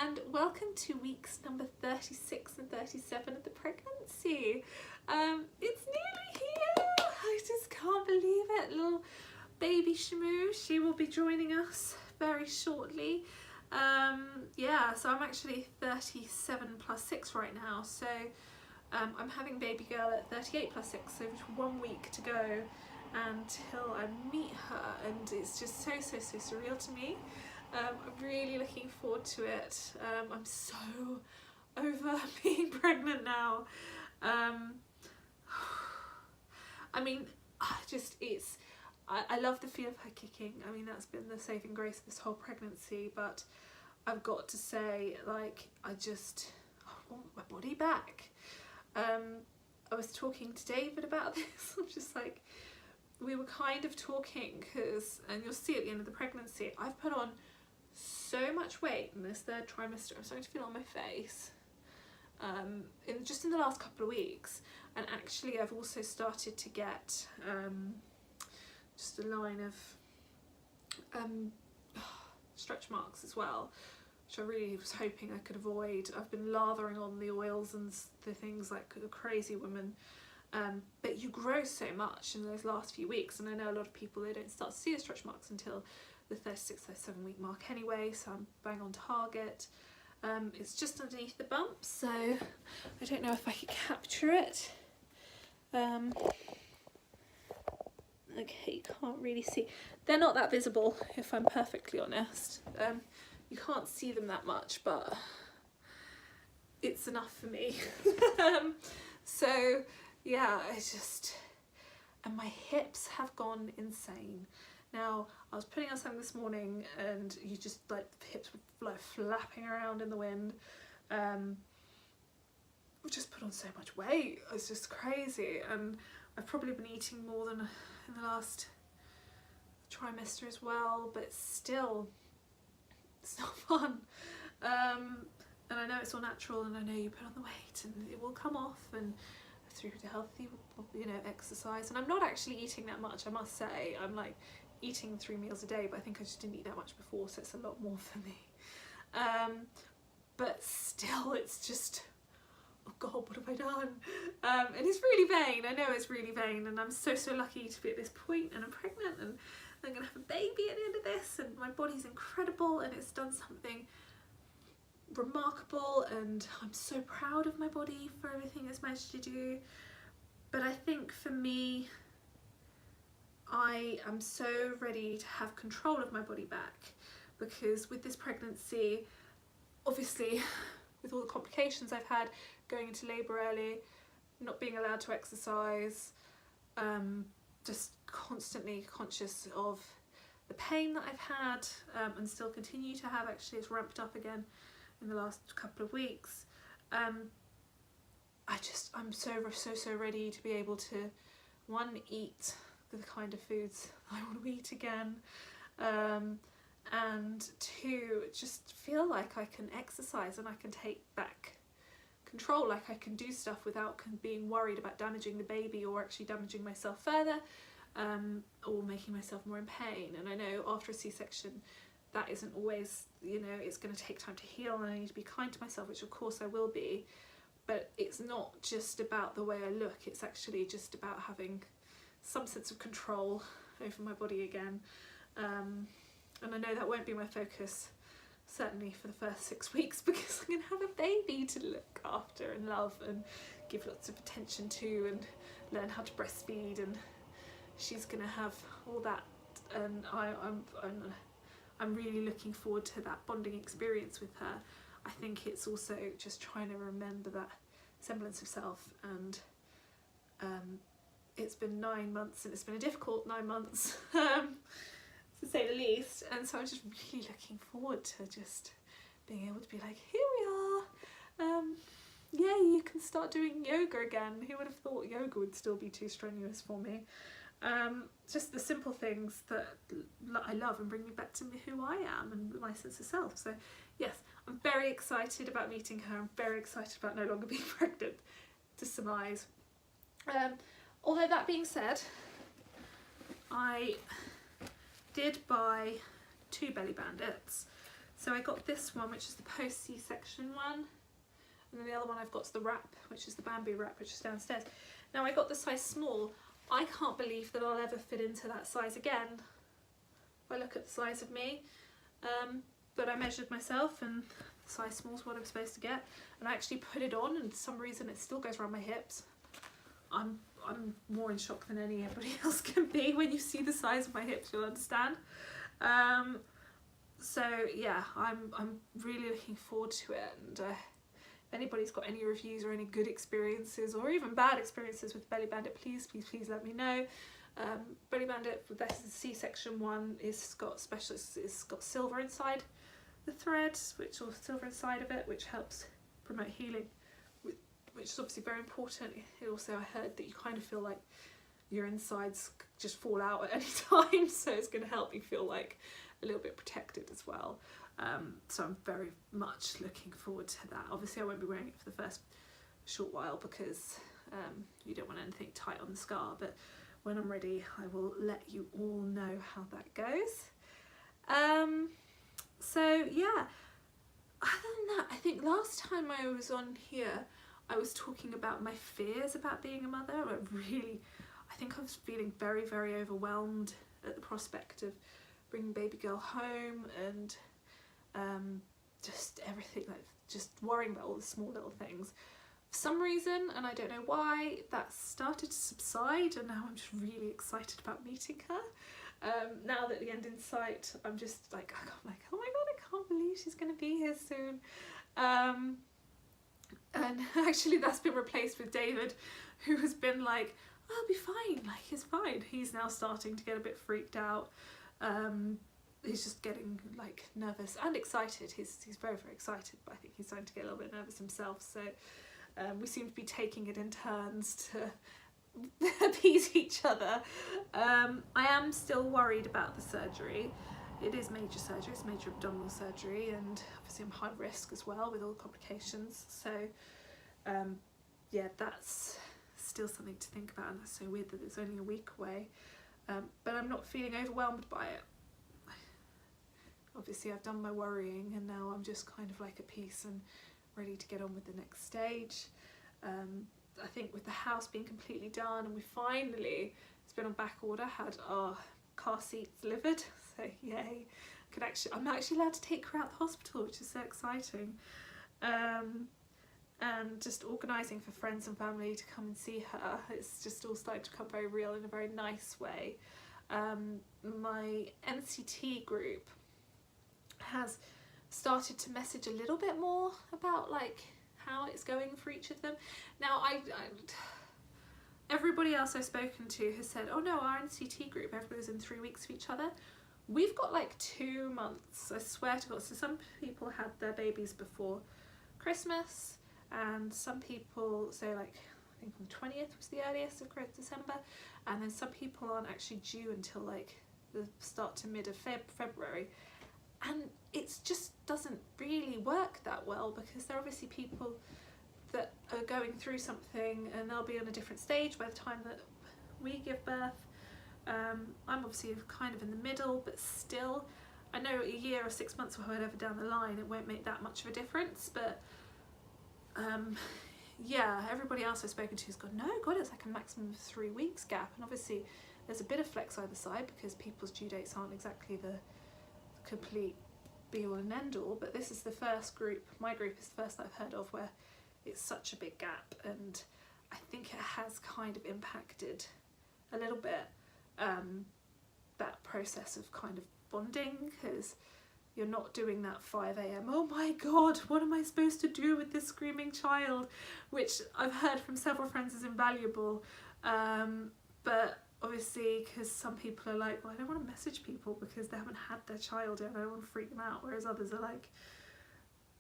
and welcome to weeks number 36 and 37 of the pregnancy. It's nearly here. I just can't believe it. Little baby Shamu, she will be joining us very shortly. Yeah, so I'm actually 37 plus 6 right now, so I'm having baby girl at 38 plus 6, so just 1 week to go until I meet her, and it's just so surreal to me. I'm really looking forward to it. I'm so over being pregnant now. I mean, I love the feel of her kicking. I mean, that's been the saving grace of this whole pregnancy, but I've got to say, like, I want my body back. I was talking to David about this. I'm just like, we were kind of talking and you'll see at the end of the pregnancy, I've put on so much weight in this 3rd trimester. I'm starting to feel it on my face in the last couple of weeks, and actually I've also started to get just a line of stretch marks as well, which I really was hoping I could avoid. I've been lathering on the oils and the things like a crazy woman. But you grow so much in those last few weeks, and I know a lot of people, they don't start to see the stretch marks until the 36, 37 week mark anyway, so I'm bang on target. It's just underneath the bump, so I don't know if I could capture it. Okay, you can't really see. They're not that visible, if I'm perfectly honest. You can't see them that much, but it's enough for me. So yeah, and my hips have gone insane. Now, I was putting on something this morning and you just, like, the hips were like flapping around in the wind. I've just put on so much weight. It's just crazy, and I've probably been eating more than in the last trimester as well, but it's not fun. And I know it's all natural, and I know you put on the weight and it will come off, and through the healthy, exercise. And I'm not actually eating that much, I must say. I'm like eating 3 meals a day, but I think I just didn't eat that much before, so it's a lot more for me. But still, it's just, oh God, what have I done? And it's really vain. I know it's really vain, and I'm so lucky to be at this point, and I'm pregnant, and I'm gonna have a baby at the end of this, and my body's incredible, and it's done something remarkable, and I'm so proud of my body for everything it's managed to do. But I think for me, I am so ready to have control of my body back, because with this pregnancy, obviously with all the complications I've had, going into labour early, not being allowed to exercise, just constantly conscious of the pain that I've had, and still continue to have. Actually, it's ramped up again in the last couple of weeks. I'm so ready to be able to, 1, eat the kind of foods I want to eat again, and 2, just feel like I can exercise and I can take back control, like I can do stuff without being worried about damaging the baby or actually damaging myself further, or making myself more in pain. And I know after a C-section that isn't always, it's going to take time to heal, and I need to be kind to myself, which of course I will be, but it's not just about the way I look, it's actually just about having some sense of control over my body again. And I know that won't be my focus, certainly for the first 6 weeks, because I'm going to have a baby to look after and love and give lots of attention to, and learn how to breastfeed, and she's going to have all that, and I'm really looking forward to that bonding experience with her. I think it's also just trying to remember that semblance of self, and it's been 9 months, and it's been a difficult 9 months, to say the least, and so I'm just really looking forward to just being able to be like, here we are, yeah, you can start doing yoga again. Who would have thought yoga would still be too strenuous for me? Just the simple things that I love and bring me back to who I am and my sense of self. So yes, I'm very excited about meeting her. I'm very excited about no longer being pregnant, to surmise. Although that being said, I did buy 2 Belly Bandits. So I got this one, which is the post C-section one, and then the other one I've got is the wrap, which is the bamboo wrap, which is downstairs. Now I got the size small. I can't believe that I'll ever fit into that size again. If I look at the size of me, but I measured myself and the size small is what I'm supposed to get, and I actually put it on, and for some reason it still goes around my hips. I'm more in shock than anybody else can be. When you see the size of my hips, you'll understand. So yeah, I'm really looking forward to it, and if anybody's got any reviews or any good experiences or even bad experiences with Belly Bandit, please let me know. Belly Bandit, this is the C-section one, it's got silver inside the threads, or silver inside of it, which helps promote healing, which is obviously very important. It also, I heard that you kind of feel like your insides just fall out at any time, so it's going to help you feel like a little bit protected as well. So I'm very much looking forward to that. Obviously I won't be wearing it for the first short while because you don't want anything tight on the scar, but when I'm ready I will let you all know how that goes. So yeah, other than that, I think last time I was on here I was talking about my fears about being a mother. I think I was feeling very, very overwhelmed at the prospect of bringing baby girl home, and just everything, like just worrying about all the small little things. For some reason, and I don't know why, that started to subside, and now I'm just really excited about meeting her. Now that the end in sight, I'm just like, oh my god, I can't believe she's going to be here soon. And actually that's been replaced with David, who has been like, oh, I'll be fine, like it's fine. He's now starting to get a bit freaked out. He's just getting like nervous and excited. He's very, very excited, but I think he's starting to get a little bit nervous himself. So we seem to be taking it in turns to appease each other. I am still worried about the surgery. It is major surgery, it's major abdominal surgery, and obviously I'm high risk as well with all the complications. So yeah, that's still something to think about, and that's so weird that it's only a week away. But I'm not feeling overwhelmed by it. Obviously I've done my worrying, and now I'm just kind of like at peace and ready to get on with the next stage. I think with the house being completely done, and we finally, it's been on back order, had our car seats delivered, so yay. I'm actually allowed to take her out the hospital, which is so exciting. And just organising for friends and family to come and see her, it's just all starting to become very real in a very nice way. My NCT group has started to message a little bit more about like how it's going for each of them. Now everybody else I've spoken to has said, oh no, our NCT group, everybody's in 3 weeks of each other. We've got like 2 months, I swear to God. So some people had their babies before Christmas, and some people, so like I think on the 20th was the earliest of December, and then some people aren't actually due until like the start to mid of February. And it just doesn't really work that well, because there are obviously people that are going through something and they'll be on a different stage by the time that we give birth. I'm obviously kind of in the middle, but still, I know a year or 6 months or whatever down the line it won't make that much of a difference, but yeah, everybody else I've spoken to has gone, no, God, it's like a maximum of 3 weeks gap. And obviously there's a bit of flex either side because people's due dates aren't exactly the complete be all and end all, but this is the first group, my group is the first that I've heard of where it's such a big gap, and I think it has kind of impacted a little bit that process of kind of bonding, because you're not doing that 5 AM, oh my God, what am I supposed to do with this screaming child, which I've heard from several friends is invaluable, but obviously because some people are like, well, I don't want to message people because they haven't had their child yet, I don't want to freak them out, whereas others are like,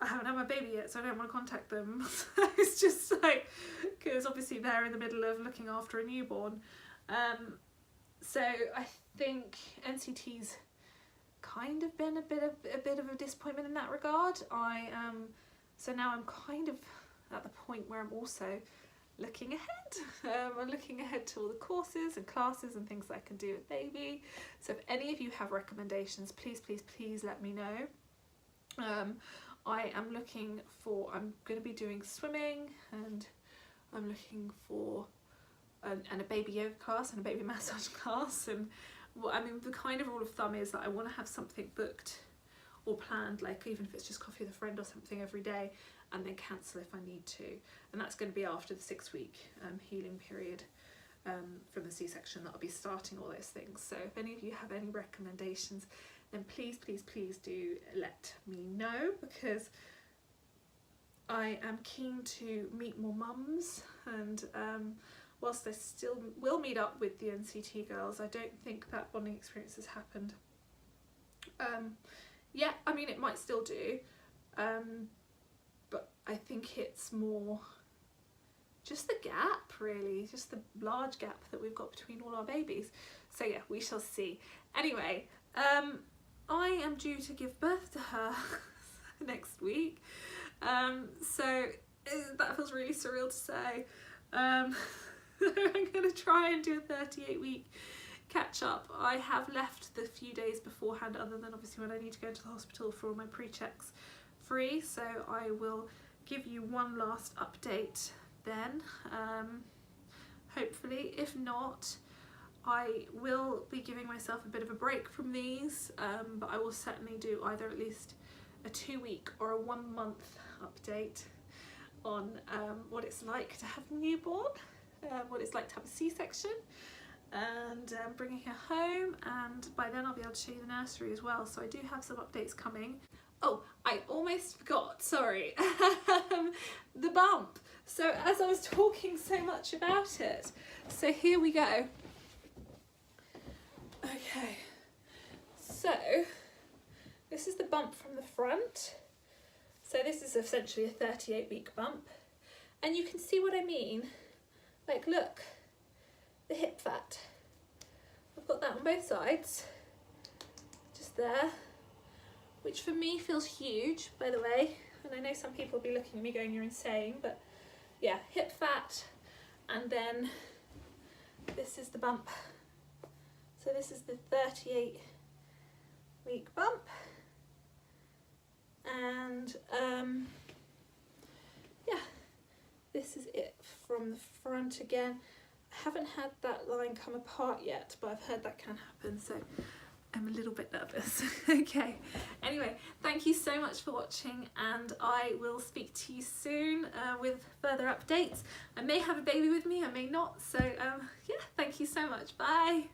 I haven't had my baby yet, so I don't want to contact them. So it's just like, because obviously they're in the middle of looking after a newborn. So I think NCT's kind of been a bit of a disappointment in that regard. So now I'm kind of at the point where I'm also looking ahead. I'm looking ahead to all the courses and classes and things that I can do with baby. So if any of you have recommendations, please let me know. I am looking for, I'm going to be doing swimming, and I'm looking for and a baby yoga class and a baby massage class, and I mean the kind of rule of thumb is that I want to have something booked or planned, like even if it's just coffee with a friend or something every day, and then cancel if I need to. And that's going to be after the 6-week healing period from the C-section that I'll be starting all those things. So if any of you have any recommendations, then please do let me know, because I am keen to meet more mums, and whilst I still will meet up with the NCT girls, I don't think that bonding experience has happened. Yeah, I mean it might still do, but I think it's more just the gap, really, just the large gap that we've got between all our babies. So yeah, we shall see. Anyway, I am due to give birth to her next week, so that feels really surreal to say. I'm going to try and do a 38-week catch up. I have left the few days beforehand, other than obviously when I need to go to the hospital for all my pre-checks, free, so I will give you one last update then, hopefully. If not, I will be giving myself a bit of a break from these, but I will certainly do either at least a 2-week or a 1-month update on what it's like to have a newborn, what it's like to have a C-section, and bringing her home, and by then I'll be able to show you the nursery as well. So I do have some updates coming. Oh, I almost forgot, sorry, the bump. So as I was talking so much about it, so here we go. Okay, so this is the bump from the front. So this is essentially a 38-week bump, and you can see what I mean. Like, look, the hip fat. I've got that on both sides, just there, which for me feels huge, by the way. And I know some people will be looking at me going, you're insane, but yeah, hip fat, and then this is the bump. So this is the 38-week bump, and yeah, this is it from the front again. I haven't had that line come apart yet, but I've heard that can happen, so I'm a little bit nervous. Okay, anyway, thank you so much for watching, and I will speak to you soon with further updates. I may have a baby with me, I may not, so yeah, thank you so much. Bye.